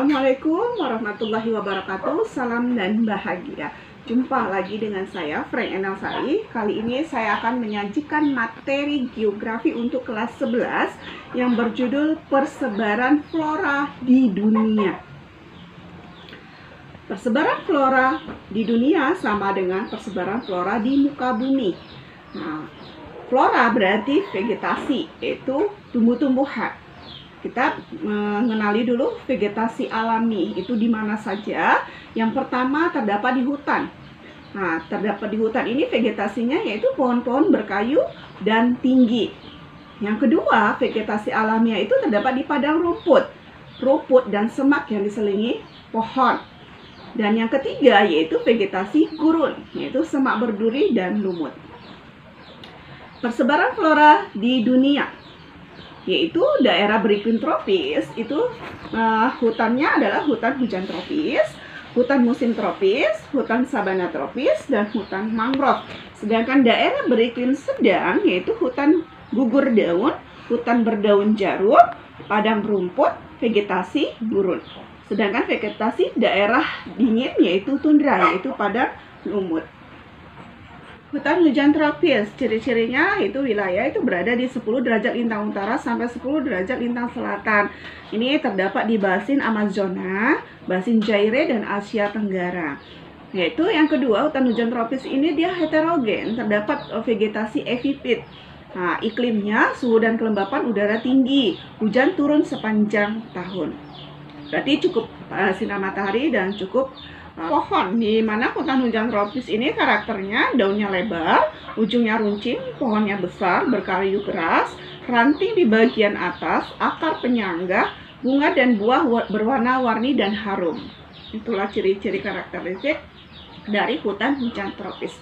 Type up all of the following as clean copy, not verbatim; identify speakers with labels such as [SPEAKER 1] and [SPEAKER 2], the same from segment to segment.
[SPEAKER 1] Assalamualaikum warahmatullahi wabarakatuh. Salam dan bahagia. Jumpa lagi dengan saya, Frank Enelsari. Kali ini saya akan menyajikan materi geografi untuk kelas 11 yang berjudul Persebaran Flora di Dunia. Persebaran flora di dunia sama dengan persebaran flora di muka bumi. Nah, flora berarti vegetasi, yaitu tumbuh-tumbuhan. Kita mengenali dulu vegetasi alami, itu di mana saja. Yang pertama terdapat di hutan. Nah, terdapat di hutan ini vegetasinya yaitu pohon-pohon berkayu dan tinggi. Yang kedua, vegetasi alamiah itu terdapat di padang rumput, rumput dan semak yang diselingi pohon. Dan yang ketiga yaitu vegetasi gurun, yaitu semak berduri dan lumut. Persebaran flora di dunia, yaitu daerah beriklim tropis, itu hutannya adalah hutan hujan tropis, hutan musim tropis, hutan sabana tropis, dan hutan mangrove. Sedangkan daerah beriklim sedang yaitu hutan gugur daun, hutan berdaun jarum, padang rumput, vegetasi gurun. Sedangkan vegetasi daerah dingin yaitu tundra, yaitu padang lumut. Hutan hujan tropis, ciri-cirinya itu wilayah itu berada di 10 derajat lintang utara sampai 10 derajat lintang selatan. Ini terdapat di basin Amazona, basin Zaire, dan Asia Tenggara. Yaitu yang kedua, hutan hujan tropis ini dia heterogen, terdapat vegetasi epifit. Nah, iklimnya, suhu dan kelembapan udara tinggi, hujan turun sepanjang tahun. Berarti cukup sinar matahari dan cukup pohon. Di mana hutan hujan tropis ini karakternya daunnya lebar, ujungnya runcing, pohonnya besar, berkayu keras, ranting di bagian atas, akar penyangga, bunga dan buah berwarna-warni dan harum. Itulah ciri-ciri karakteristik dari hutan hujan tropis.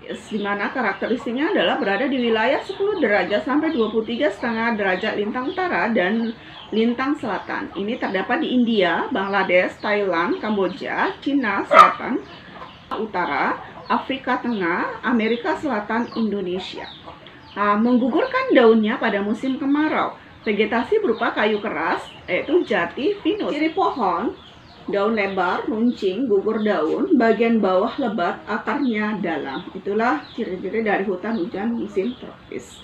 [SPEAKER 1] Di mana karakteristiknya adalah berada di wilayah 10 derajat sampai 23,5 derajat lintang utara dan lintang selatan. Ini terdapat di India, Bangladesh, Thailand, Kamboja, Cina Selatan, Utara, Afrika Tengah, Amerika Selatan, Indonesia. Menggugurkan daunnya pada musim kemarau. Vegetasi berupa kayu keras, yaitu jati, pinus. Ciri pohon, daun lebar, runcing, gugur daun, bagian bawah lebat, akarnya dalam. Itulah ciri-ciri dari hutan hujan musim tropis.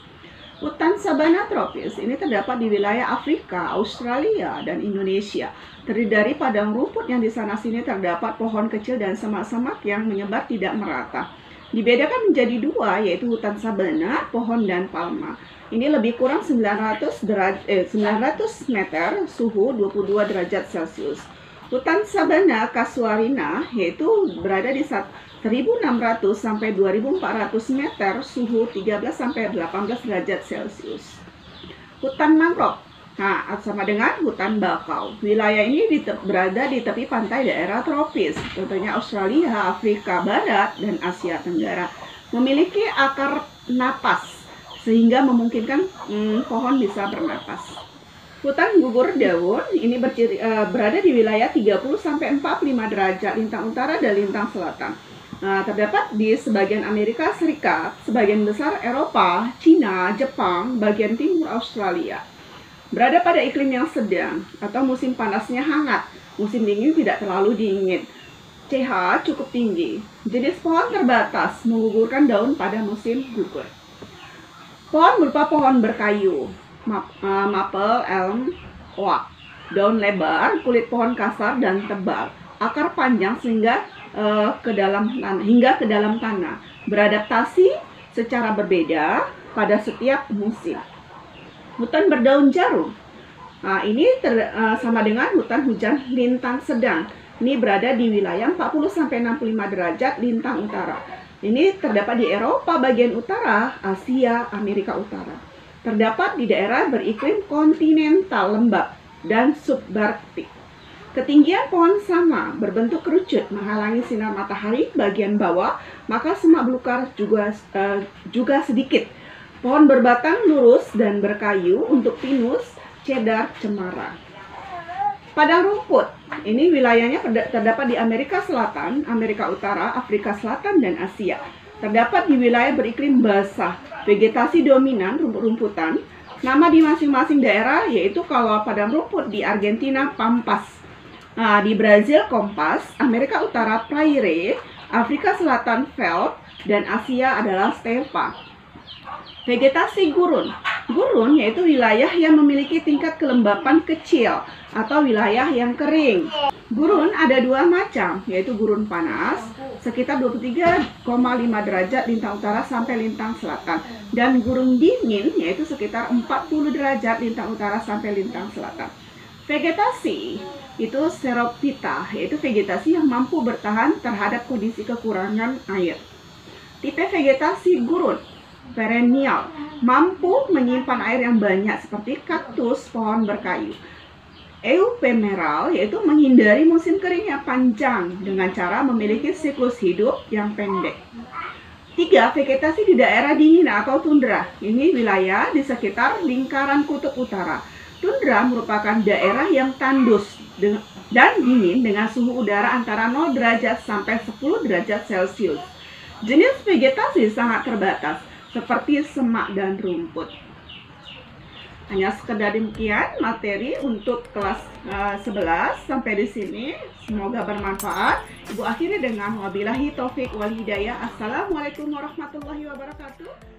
[SPEAKER 1] Hutan sabana tropis ini terdapat di wilayah Afrika, Australia, dan Indonesia. Terdiri dari padang rumput yang di sana-sini terdapat pohon kecil dan semak-semak yang menyebar tidak merata. Dibedakan menjadi dua, yaitu hutan sabana, pohon dan palma. Ini lebih kurang 900 meter, suhu 22 derajat Celcius. Hutan sabana casuarina yaitu berada di 1.600 sampai 2.400 meter, suhu 13 sampai 18 derajat Celcius. Hutan mangrove, nah sama dengan hutan bakau. Wilayah ini berada di tepi pantai daerah tropis, contohnya Australia, Afrika Barat, dan Asia Tenggara. Memiliki akar napas sehingga memungkinkan pohon bisa bernapas. Hutan gugur daun ini berada di wilayah 30-45 derajat lintang utara dan lintang selatan. Terdapat di sebagian Amerika Serikat, sebagian besar Eropa, Cina, Jepang, bagian timur Australia. Berada pada iklim yang sedang atau musim panasnya hangat, musim dingin tidak terlalu dingin. pH cukup tinggi. Jenis pohon terbatas, menggugurkan daun pada musim gugur. Pohon berupa pohon berkayu, maple, elm, oak. Daun lebar, kulit pohon kasar dan tebal. Akar panjang hingga ke dalam tanah. Beradaptasi secara berbeda pada setiap musim. Hutan berdaun jarum. Ini sama dengan hutan hujan lintang sedang. Ini berada di wilayah 40-65 derajat lintang utara. Ini terdapat di Eropa bagian utara, Asia, Amerika Utara. Terdapat di daerah beriklim kontinental lembab dan subarktik. Ketinggian pohon sama, berbentuk kerucut, menghalangi sinar matahari bagian bawah, maka semak belukar juga sedikit. Pohon berbatang lurus dan berkayu untuk pinus, cedar, cemara. Padang rumput, ini wilayahnya terdapat di Amerika Selatan, Amerika Utara, Afrika Selatan, dan Asia. Terdapat di wilayah beriklim basah, vegetasi dominan rumput-rumputan. Nama di masing-masing daerah yaitu kalau padang rumput di Argentina pampas, Nah, di Brazil kompas, Amerika Utara prairie, Afrika Selatan veld, dan Asia adalah stepa. Vegetasi gurun. Gurun yaitu wilayah yang memiliki tingkat kelembapan kecil atau wilayah yang kering. Gurun ada dua macam, yaitu gurun panas sekitar 23,5 derajat lintang utara sampai lintang selatan, dan gurun dingin yaitu sekitar 40 derajat lintang utara sampai lintang selatan. Vegetasi itu xerophyta, yaitu vegetasi yang mampu bertahan terhadap kondisi kekurangan air. Tipe vegetasi gurun perennial, mampu menyimpan air yang banyak seperti kaktus, pohon berkayu. Euphemeral, yaitu menghindari musim kering yang panjang dengan cara memiliki siklus hidup yang pendek. 3. Vegetasi di daerah dingin atau tundra. Ini wilayah di sekitar lingkaran kutub utara. Tundra merupakan daerah yang tandus dan dingin dengan suhu udara antara 0 derajat sampai 10 derajat Celcius. Jenis vegetasi sangat terbatas, seperti semak dan rumput. Hanya sekedar demikian materi untuk kelas 11 sampai di sini. Semoga bermanfaat. Ibu akhiri dengan wabillahi taufik wal hidayah. Assalamualaikum warahmatullahi wabarakatuh.